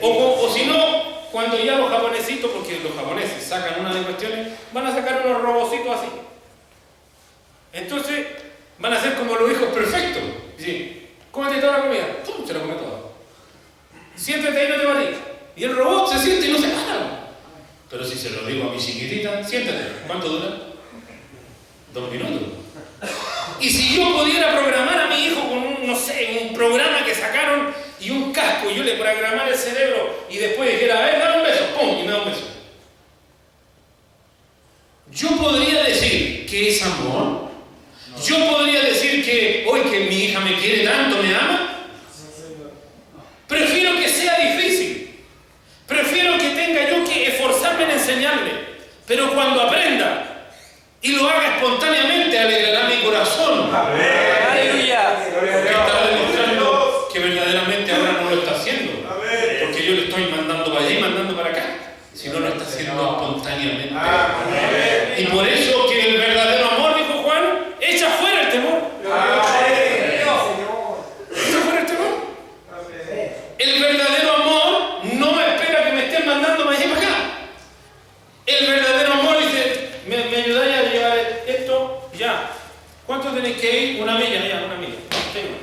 A: O si no, cuando ya los japonesitos, porque los japoneses sacan una de cuestiones, van a sacar unos robocitos así. Entonces, van a ser como los hijos perfectos. Dicen, cómete toda la comida. ¡Pum! Se la come toda. Siéntate y no te vayas. Y el robot se siente y no se para. Pero si se lo digo a mi chiquitita, siéntate. ¿Cuánto dura? 2 minutos. Y si yo pudiera programar a mi hijo con un programa que sacaron y un casco, y yo le programara el cerebro y después dijera, a ver, dame un beso, ¡pum! Y me da un beso. Yo podría decir que es amor. Yo podría decir que hoy que mi hija me quiere tanto, me ama. Prefiero que sea difícil. Prefiero que tenga yo que esforzarme en enseñarle. Pero cuando aprenda
B: Aleluya.
A: Porque está demostrando que verdaderamente ahora no lo está haciendo. Porque yo le estoy mandando para allá y mandando para acá. Si no lo está haciendo espontáneamente. Y por eso que el verdadero amor, dijo Juan, echa fuera el temor. Echa fuera el temor. El verdadero amor no espera que me estén mandando para allá y para acá. El verdadero amor dice, ¿me ayudáis a llevar esto? Ya. ¿Cuánto tenéis que ir? Una milla, ya, una milla. Tengo.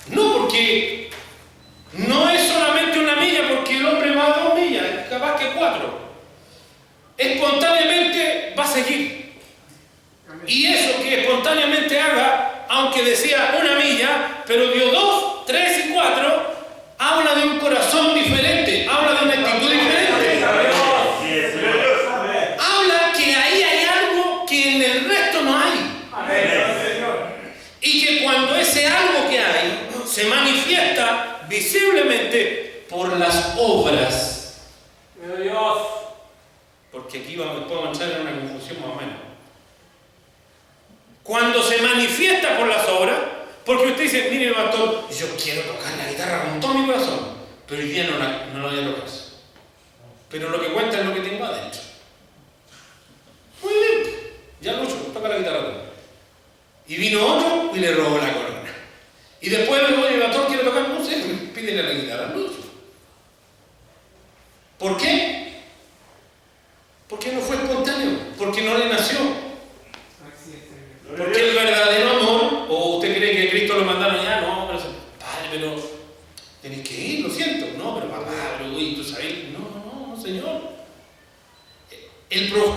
A: No, porque no es solamente una milla, porque el hombre va a 2 millas, capaz que 4. Espontáneamente va a seguir. Y eso que espontáneamente haga, aunque decía una milla, pero dio 2, 3 y 4, habla de un corazón diferente, habla de una actitud diferente. Habla que ahí hay algo que en el resto no hay. Y que cuando ese algo que hay se manifiesta visiblemente por las obras. Porque aquí podemos entrar en una confusión más o menos. Cuando se manifiesta por las obras, porque usted dice, mire pastor, yo quiero tocar la guitarra con todo mi corazón, pero hoy día no lo voy a tocar. Pero lo que cuenta es lo que tengo adentro. Muy bien, ya Lucho, toca la guitarra. Y vino otro y le robó la corona. Y después el pastor quiere tocar, no sé, pídele la guitarra a Lucho. ¿Por qué? Porque no fue espontáneo, porque no le nació. Porque el verdadero amor, o usted cree que Cristo lo mandaron ya, no, pero padre, pero tenéis que ir, lo siento. No, pero papá, pero uy, tú sabes, no, Señor.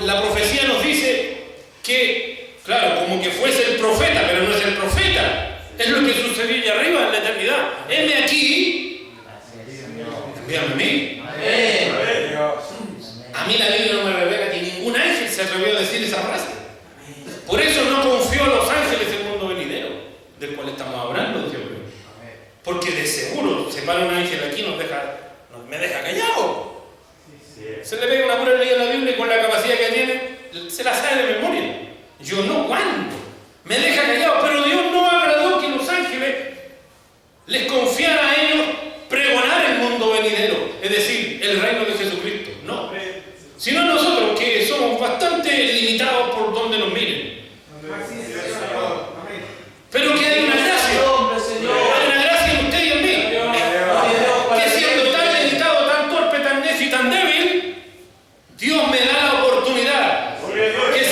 A: La profecía nos dice que, claro, como que fuese el profeta, pero no es el profeta. Es lo que sucedió allá arriba en la eternidad. Heme aquí, envíame a mí. A mí la Biblia no me revela que ningún ángel se atrevió a decir esa frase. Por eso no confió a los ángeles el mundo venidero, del cual estamos hablando, Dios mío. Porque de seguro se para un ángel aquí y me deja callado. Se le pega una pura ley a la Biblia y con la capacidad que tiene, se la sabe de memoria. Yo no, ¿cuándo? Me deja callado, pero Dios no agradó que los ángeles les confiara a ellos pregonar el mundo venidero, es decir, el reino de Jesucristo. No. Sino nosotros que somos bastante limitados por donde nos miren. Pero que hay una gracia. Hay una gracia en usted y en mí. Que siendo tan limitado, tan torpe, tan necio y tan débil, Dios me da la oportunidad que